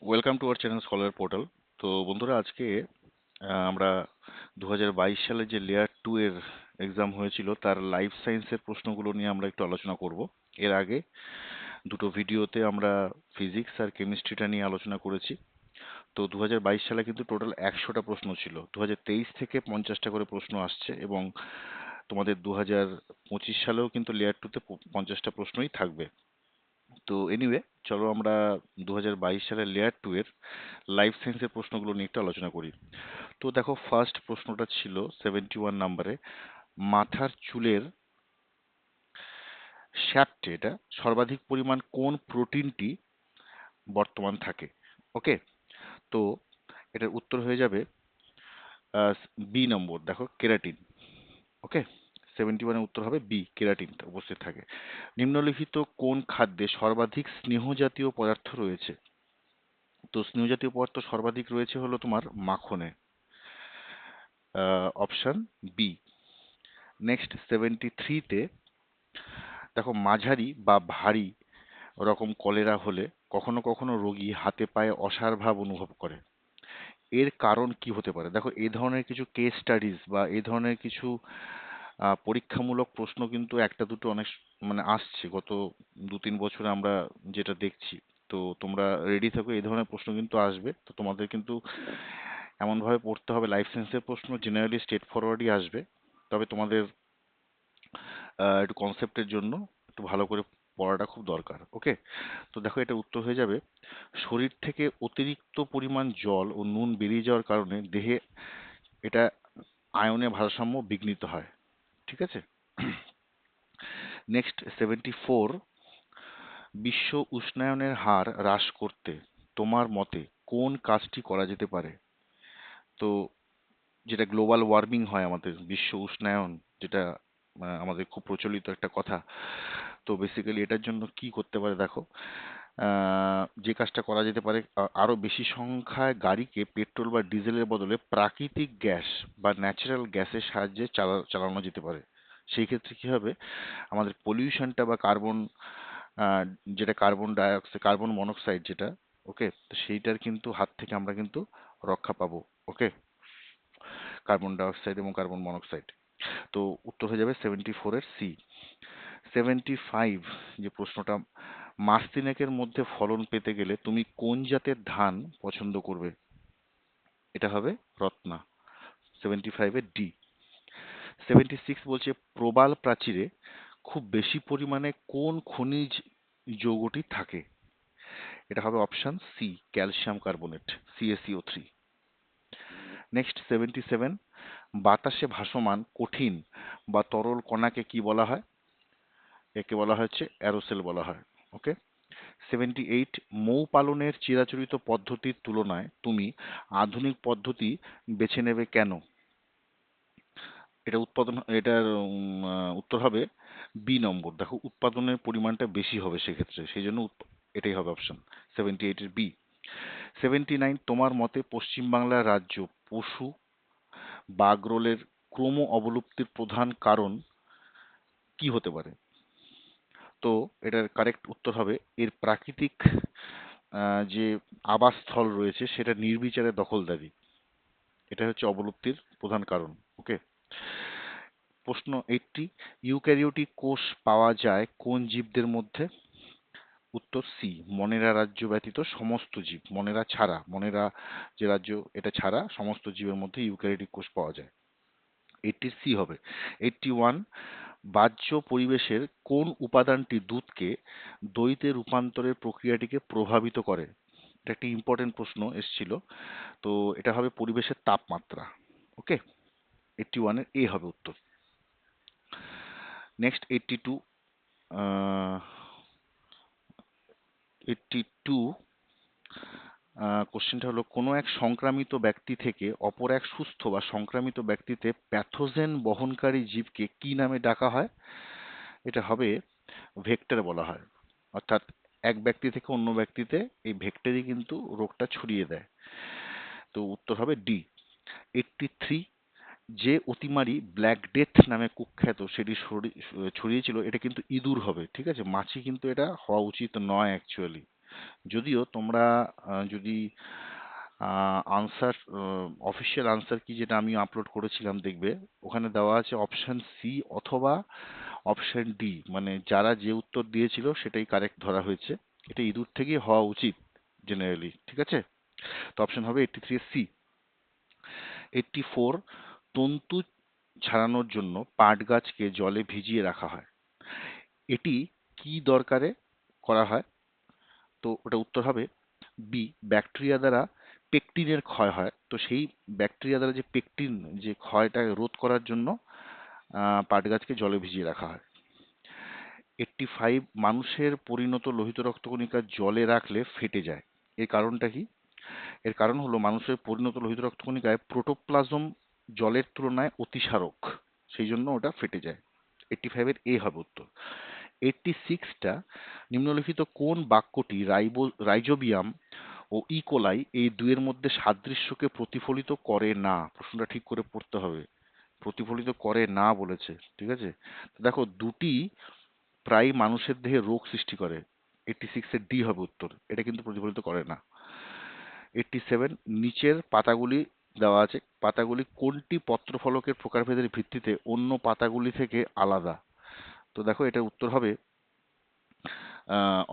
Welcome to our channel scholar portal. তো বন্ধুরা, আজকে আমরা 2022 সালে যে লেয়ার 2 এর এক্সাম হয়েছিল তার লাইফ সায়েন্সের প্রশ্নগুলো নিয়ে আমরা একটু আলোচনা করব। এর আগে দুটো ভিডিওতে আমরা ফিজিক্স আর কেমিস্ট্রিটা নিয়ে আলোচনা করেছি। তো 2022 সালে কিন্তু টোটাল 100টা প্রশ্ন ছিল। 2023 থেকে 50টা করে প্রশ্ন আসছে, এবং তোমাদের 2025 সালেও কিন্তু লেয়ার 2 তে 50টা প্রশ্নই থাকবে। তো এনিওয়ে, চলো আমরা 2022 সালের লেয়ার 2 এর লাইফ সায়েন্সের প্রশ্নগুলো নিয়ে একটু আলোচনা করি। তো দেখো, ফার্স্ট প্রশ্নটা ছিল 71 নাম্বারে, মাথার চুলের শ্যাফটে এটা সর্বাধিক পরিমাণ কোন প্রোটিনটি বর্তমান থাকে। ওকে, তো এটার উত্তর হয়ে যাবে বি নম্বর, দেখো কেরাটিন। ওকে, 71 উত্তর হবে বি, কেরাটিনটা উপস্থিত থাকে। নিম্নলিখিত কোন খাদ্যে সর্বাধিক স্নেহ জাতীয় পদার্থ রয়েছে? তো স্নেহ জাতীয় পদার্থ সর্বাধিক রয়েছে হলো তোমার মাখনে, অপশন বি। নেক্সট 73তে দেখো, মাঝারি বা ভারী রকম কলেরা হলে কখনো কখনো রোগী হাতে পায়ে অসাড় ভাব অনুভব করে। এর কারণ কি হতে পারে? দেখো, এই ধরনের কিছু কেস স্টাডিজ বা এই ধরনের কিছু পরীক্ষামূলক প্রশ্ন কিন্তু একটা দুটো অনেক মানে আসছে গত 2-3 বছরে, আমরা যেটা দেখছি। তো তোমরা রেডি থাকো, এই ধরনের প্রশ্ন কিন্তু আসবে। তো তোমাদের কিন্তু এমনভাবে পড়তে হবে, লাইফ সায়েন্সের প্রশ্ন জেনারেলি স্ট্রেট ফরওয়ার্ডই আসবে, তবে তোমাদের একটু কনসেপ্টের জন্য একটু ভালো করে পড়াটা খুব দরকার। ওকে, তো দেখো, এটা উত্তর হয়ে যাবে শরীর থেকে অতিরিক্ত পরিমাণ জল ও নুন বেরিয়ে যাওয়ার কারণে দেহে এটা আয়নের ভারসাম্য বিঘ্নিত হয়। ঠিক আছে। নেক্সট 74, বিশ্ব উষ্ণায়নের হার হ্রাস করতে তোমার মতে কোন কাজটি করা যেতে পারে? তো যেটা গ্লোবাল ওয়ার্মিং হয়, আমাদের বিশ্ব উষ্ণায়ন, যেটা আমাদের খুব প্রচলিত একটা কথা। তো বেসিক্যালি এটার জন্য কি করতে পারে দেখো, যে কাজটা করা যেতে পারে, আরো বেশি সংখ্যায় গাড়িকে পেট্রোল বা ডিজেলের বদলে প্রাকৃতিক গ্যাস বা ন্যাচারাল গ্যাসের সাহায্যে চালানো যেতে পারে। সেই ক্ষেত্রে কি হবে, আমাদের পলিউশনটা বা কার্বন, যেটা কার্বন ডাইঅক্সাইড, কার্বন মনোক্সাইড যেটা, ওকে, তো সেইটার কিন্তু হাত থেকে আমরা কিন্তু রক্ষা পাবো। ওকে, কার্বন ডাইঅক্সাইড এবং কার্বন মনোক্সাইড। তো উত্তর হয়ে যাবে 74 এর সি। 75, যে প্রশ্নটা, মাস তিনেকের মধ্যে ফলন পেতে গেলে তুমি কোন জাতের ধান পছন্দ করবে? এটা হবে রত্না, 75 এর ডি। 76 বলছে, প্রবাল প্রাচীরে খুব বেশি পরিমাণে কোন খনিজ যৌগটি থাকে? এটা হবে option C, calcium carbonate, CaCO3। Next 77, বাতাসে ভাসমান কঠিন বা তরল কণাকে কি বলা হয়? একে বলা হচ্ছে অ্যারোসেল বলা হয়। ওকে। 78, মৌ পালনের চিরাচরিত পদ্ধতির তুলনায় তুমি আধুনিক পদ্ধতি বেছে নেবে কেন? এটার উত্তর হবে বি নম্বর, দেখো উৎপাদনের পরিমাণটা বেশি হবে সেক্ষেত্রে, সেই জন্য এটাই হবে অপশন 78 এর বি। 79, তোমার মতে পশ্চিমবাংলার রাজ্য পশু বাগরোলের ক্রম অবলুপ্তির প্রধান কারণ কি হতে পারে? তো এটার কারেক্ট উত্তর হবে, এর প্রাকৃতিক যে আবাসস্থল রয়েছে সেটা নির্বিচারে দখলদারি, এটা হচ্ছে অবলুপ্তির প্রধান কারণ। ওকে। প্রশ্ন 80, ইউক্যারিওটিক কোষ পাওয়া যায় কোন জীবদের মধ্যে? উত্তর সি, মনেরা রাজ্য ব্যতীত সমস্ত জীব, মনেরা ছাড়া, মনেরা যে রাজ্য এটা ছাড়া সমস্ত জীবের মধ্যে ইউক্যারিওটিক কোষ পাওয়া যায়। 80 সি হবে। 81, বাহ্য পরিবেশের কোন উপাদানটি দুধকে দইতে রূপান্তরের প্রক্রিয়াটিকে প্রভাবিত করে? এটা একটি ইম্পর্টেন্ট প্রশ্ন এসেছিল। তো এটা হবে পরিবেশের তাপমাত্রা। ওকে, 81 এর এ হবে উত্তর। নেক্সট 82, 82 কোশ্চেনটা হলো, কোনো এক সংক্রামিত ব্যক্তি থেকে অপর এক সুস্থ বা সংক্রামিত ব্যক্তিতে প্যাথোজেন বহনকারী জীবকে কি নামে ডাকা হয়? এটা হবে ভেক্টর বলা হয়। অর্থাৎ এক ব্যক্তি থেকে অন্য ব্যক্তিতে এই ভেক্টরই কিন্তু রোগটা ছড়িয়ে দেয়। তো উত্তর হবে ডি। 83, যে অতিমারি ব্ল্যাক ডেথ নামে কুখ্যাত সেটি ছড়িয়েছিল, এটা কিন্তু ইঁদুর হবে। ঠিক আছে, মাছি কিন্তু এটা হওয়া উচিত নয় অ্যাকচুয়ালি। যদিও তোমরা যদি আনসার, অফিসিয়াল আনসার কি যেটা আমি আপলোড করেছিলাম দেখবে, ওখানে দেওয়া আছে অপশন সি অথবা অপশন ডি, মানে যারা যে উত্তর দিয়েছিল সেটাই কারেক্ট ধরা হয়েছে। এটা ইঁদুর থেকেই হওয়া উচিত জেনারেলি, ঠিক আছে? তো অপশন হবে 83 সি। 84, তন্তু ছাড়ানোর জন্য পাট গাছকে জলে ভিজিয়ে রাখা হয়। এটি কি দরকারে করা হয়? তো ওটা উত্তর হবে বি, ব্যাকটেরিয়া দ্বারা পেকটিনের ক্ষয় হয়, তো সেই ব্যাকটেরিয়া দ্বারা যে পেকটিন, যে ক্ষয়টা রোধ করার জন্য পাট গাছকে জলে ভিজিয়ে রাখা হয়। 85, মানুষের পরিণত লোহিত রক্তকণিকা জলে রাখলে ফেটে যায়। এর কারণটা কি? এর কারণ হলো মানুষের পরিণত লোহিত রক্তকণিকায় প্রোটোপ্লাজম জলের তুলনায় অতিসারক, সেই জন্য ওটা ফেটে যায়। 85 এর এ হবে উত্তর। 86টা, নিম্নলিখিত কোন বাক্যটি রাইজোবিয়াম ও ইকোলাই এই দুয়ের মধ্যে সাদৃশ্যকে প্রতিফলিত করে না? প্রশ্নটা ঠিক করে পড়তে হবে। প্রতিফলিত করে না বলেছে, ঠিক আছে? তো দেখো, দুটি প্রায় মানুষের দেহে রোগ সৃষ্টি করে। 86 এর ডি হবে উত্তর, এটা কিন্তু প্রতিফলিত করে না। 87, নিচের পাতাগুলি দেওয়া আছে, পাতাগুলি কোনটি পত্রফলকের প্রকারভেদের ভিত্তিতে অন্য পাতাগুলি থেকে আলাদা? তো দেখো, এটার উত্তর হবে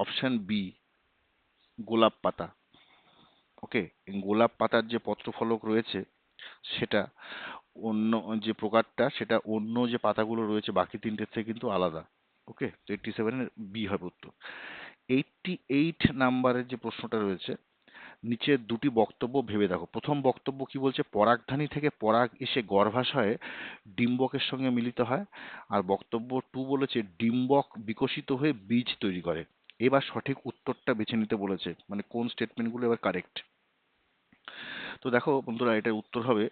অপশন বি, গোলাপ পাতা। ওকে, গোলাপ পাতার যে পত্রফলক রয়েছে সেটা অন্য যে প্রকারটা, সেটা অন্য যে পাতাগুলো রয়েছে বাকি তিনটের থেকে কিন্তু আলাদা। ওকে, তো 87-এর বি হবে উত্তর। 88 নাম্বারের যে প্রশ্নটা রয়েছে, নিচের দুটি বক্তব্য ভেবে দেখো। প্রথম বক্তব্য কি বলছে? পরাগধানী থেকে পরাগ এসে গর্ভাশয়ে ডিম্বকের সঙ্গে মিলিত হয়। আর বক্তব্য 2 বলেছে ডিম্বক বিকশিত হয়ে বীজ তৈরি করে। এবার সঠিক উত্তরটা বেছে নিতে বলেছে, মানে কোন স্টেটমেন্টগুলো এবার কারেক্ট। তো দেখো বন্ধুরা, এটার উত্তর হবে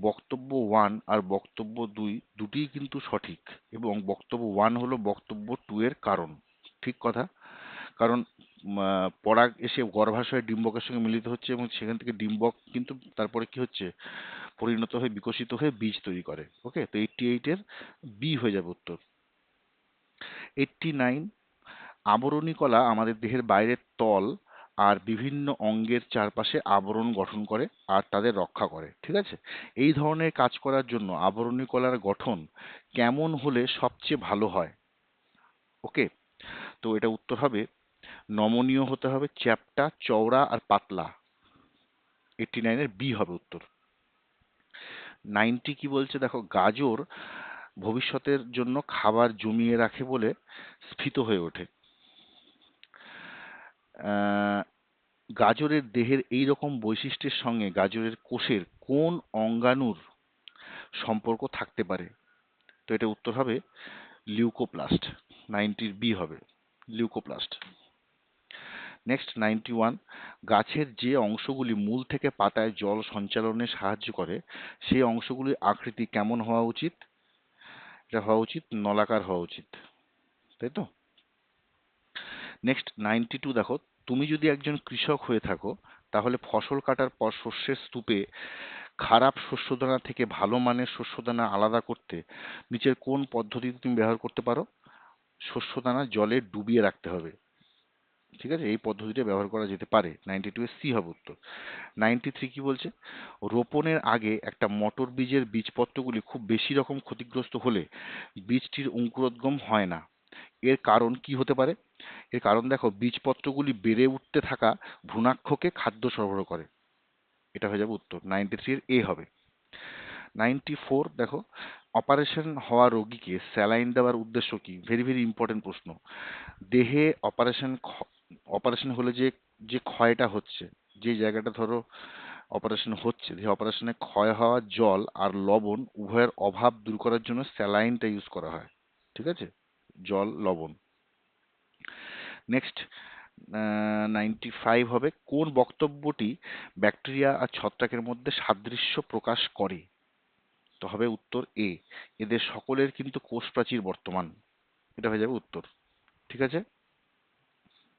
বক্তব্য 1 আর বক্তব্য 2 দুটিই কিন্তু সঠিক, এবং বক্তব্য 1 হলো বক্তব্য 2 এর কারণ। ঠিক কথা। কারণ পরাগ এসে গর্ভাশয়ে ডিম্বকের সঙ্গে মিলিত হচ্ছে, এবং সেখান থেকে ডিম্বক কিন্তু তারপরে কি হচ্ছে, পরিণত হয়ে বিকশিত হয়ে বীজ তৈরি করে। ওকে, তো 88 এর বি হয়ে যাবে উত্তর। 89, আবরণী কলা আমাদের দেহের বাইরের তল আর বিভিন্ন অঙ্গের চারপাশে আবরণ গঠন করে আর তাদের রক্ষা করে, ঠিক আছে? এই ধরনের কাজ করার জন্য আবরণী কলার গঠন কেমন হলে সবচেয়ে ভালো হয়? ওকে, তো এটা উত্তর হবে নমনীয় হতে হবে, চ্যাপ্টা, চওড়া আর পাতলা। 89-এর বি হবে উত্তর। 90 কি বলছে দেখো, গাজর ভবিষ্যতের জন্য খাবার জমিয়ে রাখে বলে স্ফীত হয়ে ওঠে। আহ, গাজরের দেহের এই রকম বৈশিষ্ট্যের সঙ্গে গাজরের কোষের কোন অঙ্গাণুর সম্পর্ক থাকতে পারে? তো এটা উত্তর হবে লিউকোপ্লাস্ট। 90-র বি হবে লিউকোপ্লাস্ট। নেক্সট 91, গাছের যে অংশগুলি মূল থেকে পাতায় জল সঞ্চালনে সাহায্য করে সেই অংশগুলির আকৃতি কেমন হওয়া উচিত? এটা হওয়া উচিত নলাকার হওয়া উচিত, তাই তো? নেক্সট 92, দেখো, তুমি যদি একজন কৃষক হয়ে থাকো তাহলে ফসল কাটার পর শস্যের স্তূপে খারাপ শস্যদানা থেকে ভালো মানের শস্যদানা আলাদা করতে নিচের কোন পদ্ধতি তুমি ব্যবহার করতে পারো? শস্যদানা জলে ডুবিয়ে রাখতে হবে, ঠিক আছে? এই পদ্ধতিটা ব্যবহার করা যেতে পারে। 92 এর সি হবে উত্তর। 93 কি বলছে? রোপণের আগে একটা মটর বীজের বীজপত্রগুলি খুব বেশি রকম ক্ষতিগ্রস্ত হলে বীজটির অঙ্কুরোদ্গম হয় না। এর কারণ কি হতে পারে? এর কারণ দেখো, বীজপত্রগুলি বেড়ে উঠতে থাকা ভ্রূণাক্ষকে খাদ্য সরবরাহ করে। এটা হয়ে যাবে উত্তর। 93 এর এ হবে। 94, দেখো, অপারেশন হওয়া রোগীকে স্যালাইন দেওয়ার উদ্দেশ্য কি? ভেরি ভেরি ইম্পর্টেন্ট প্রশ্ন। দেহে অপারেশন হলে যে যে ক্ষয়টা হচ্ছে, যে জায়গাটা ধরো অপারেশন হচ্ছে, দেহে অপারেশনে ক্ষয় হওয়া জল আর লবণ উভয়ের অভাব দূর করার জন্য স্যালাইনটা ইউজ করা হয়, ঠিক আছে? জল, লবণ। নেক্সট 95 হবে, কোন বক্তব্যটি ব্যাকটেরিয়া আর ছত্রাকের মধ্যে সাদৃশ্য প্রকাশ করে? তো হবে উত্তর এ, এদের সকলের কিন্তু কোষ প্রাচীর বর্তমান। এটা হয়ে যাবে উত্তর, ঠিক আছে?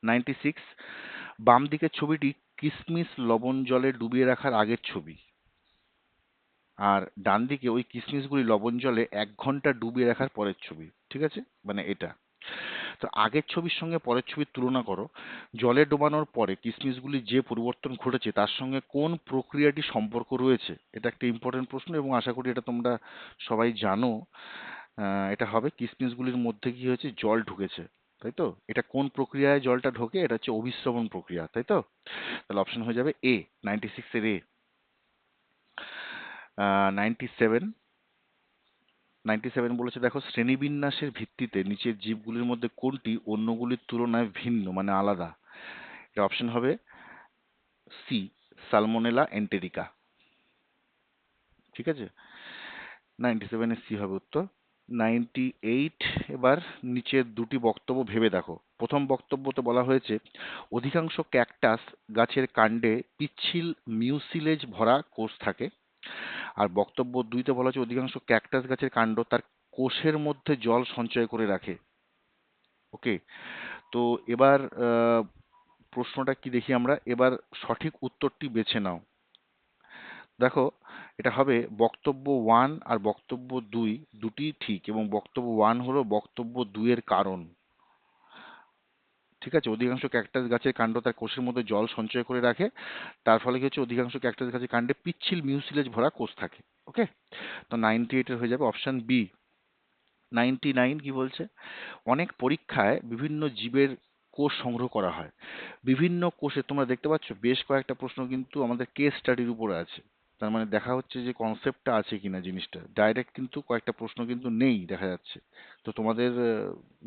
96, বাম দিকের ছবিটি কিসমিস লবণ জলে ডুবিয়ে রাখার আগের ছবি, আর ডান দিকে ওই কিসমিসগুলি লবণ জলে 1 ঘন্টা ডুবিয়ে রাখার পরের ছবি, ঠিক আছে? মানে এটা। তো আগের ছবির সঙ্গে পরের ছবির তুলনা করো। জলে ডোবানোর পরে কিশমিশগুলির যে পরিবর্তন ঘটেছে তার সঙ্গে কোন প্রক্রিয়াটি সম্পর্ক রয়েছে? এটা একটা ইম্পর্টেন্ট প্রশ্ন এবং আশা করি এটা তোমরা সবাই জানো। এটা হবে কিশমিশগুলির মধ্যে কি হয়েছে, জল ঢুকেছে, তাই তো? এটা কোন প্রক্রিয়ায় জলটা ঢোকে? এটা হচ্ছে অভিস্রবণ প্রক্রিয়া, তাই তো? তাহলে অপশন হয়ে যাবে এ, 96 এর এ। 97, 97 বলেছে, দেখো, শ্রেণীবিন্যাসের ভিত্তিতে নিচের জীবগুলির মধ্যে কোনটি অন্যগুলির তুলনায় ভিন্ন, মানে আলাদা? এটা অপশন হবে সি, সালমোনেলা এন্টেরিকা। ঠিক আছে, 97 এর সি হবে উত্তর। 98, এবার নিচের দুটি বক্তব্য ভেবে দেখো। প্রথম বক্তব্যতে বলা হয়েছে অধিকাংশ ক্যাকটাস গাছের কাণ্ডে পিচ্ছিল মিউসিলেজ ভরা কোষ থাকে। আর বক্তব্য দুইতে বলা হচ্ছে অধিকাংশ ক্যাকটাস গাছের কাণ্ড তার কোষের মধ্যে জল সঞ্চয় করে রাখে। ওকে, তো এবার প্রশ্নটা কি দেখি আমরা, এবার সঠিক উত্তরটি বেছে নাও। দেখো, এটা হবে বক্তব্য ওয়ান আর বক্তব্য দুই দুটি ঠিক, এবং বক্তব্য ওয়ান হলো বক্তব্য দুইয়ের কারণ। ঠিক আছে, অধিকাংশ ক্যাকটাস গাছের কাণ্ড তার কোষের মধ্যে জল সঞ্চয় করে রাখে, তার ফলে কি হচ্ছে, অধিকাংশ ক্যাকটাস গাছের কাণ্ডে পিচ্ছিল মিউসিলেজ ভরা কোষ থাকে। ওকে, তো 98 এর হয়ে যাবে অপশন বি। 99 কি বলছে, অনেক পরীক্ষায় বিভিন্ন জীবের কোষ সংগ্রহ করা হয়। বিভিন্ন কোষে, তোমরা দেখতে পাচ্ছ বেশ কয়েকটা প্রশ্ন কিন্তু আমাদের কেস স্টাডির উপরে আছে। তার মানে দেখা হচ্ছে যে কনসেপ্টটা আছে কিনা জিনিসটা, ডাইরেক্ট কিন্তু কয়েকটা প্রশ্ন কিন্তু নেই দেখা যাচ্ছে। তো তোমাদের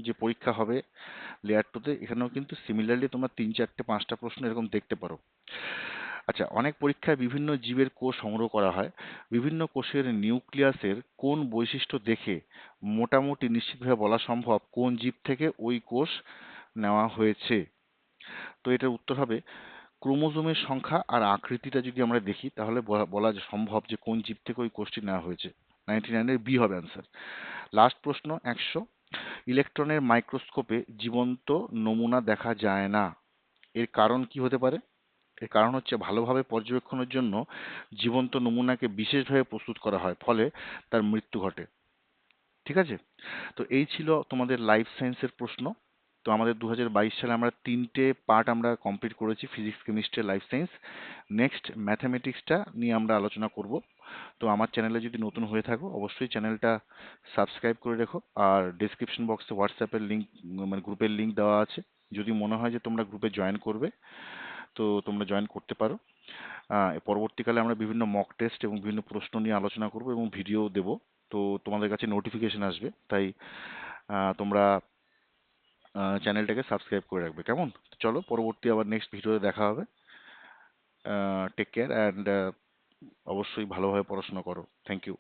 যে পরীক্ষা হবে লেয়ার টুতে, এখানেও কিন্তু সিমিলারলি তোমরা 3, 4, 5টা প্রশ্ন এরকম দেখতে পারো। আচ্ছা, অনেক পরীক্ষায় বিভিন্ন জীবের কোষ সংগ্রহ করা হয়। বিভিন্ন কোষের নিউক্লিয়াসের কোন বৈশিষ্ট্য দেখে মোটামুটি নিশ্চিতভাবে বলা সম্ভব কোন জীব থেকে ওই কোষ নেওয়া হয়েছে? তো এটার উত্তর হবে ক্রোমোজোমের সংখ্যা আর আকৃতিটা যদি আমরা দেখি তাহলে বলা সম্ভব যে কোন জীব থেকে ওই কোষটি নেওয়া হয়েছে। 99 এর বি হবে অ্যান্সার। লাস্ট প্রশ্ন 100, ইলেকট্রনের মাইক্রোস্কোপে জীবন্ত নমুনা দেখা যায় না, এর কারণ কি হতে পারে? এর কারণ হচ্ছে ভালোভাবে পর্যবেক্ষণের জন্য জীবন্ত নমুনাকে বিশেষভাবে প্রস্তুত করা হয়, ফলে তার মৃত্যু ঘটে। ঠিক আছে, তো এই ছিল তোমাদের লাইফ সায়েন্সের প্রশ্ন। তো আমাদের 2022 সালে আমরা 3টে পার্ট আমরা কমপ্লিট করেছি, physics, chemistry, life science. Next ম্যাথামেটিক্সটা নিয়ে আমরা আলোচনা করব। তো আমার চ্যানেলে যদি নতুন হয়ে থাকো অবশ্যই চ্যানেলটা সাবস্ক্রাইব করে রেখো। আর ডিসক্রিপশন বক্সে হোয়াটসঅ্যাপের লিঙ্ক, মানে গ্রুপের লিঙ্ক দেওয়া আছে। যদি মনে হয় যে তোমরা গ্রুপে জয়েন করবে তো তোমরা জয়েন করতে পারো। পরবর্তীকালে আমরা বিভিন্ন মক টেস্ট এবং বিভিন্ন প্রশ্ন নিয়ে আলোচনা করব এবং ভিডিও দেব। তো তোমাদের কাছে নোটিফিকেশন আসবে, তাই তোমরা চ্যানেলটাকে সাবস্ক্রাইব করে রাখবে, কেমন? তো চলো, পরবর্তী আবার নেক্সট ভিডিওতে দেখা হবে। টেক কেয়ার অ্যান্ড অবশ্যই ভালোভাবে পড়াশোনা করো। Thank you.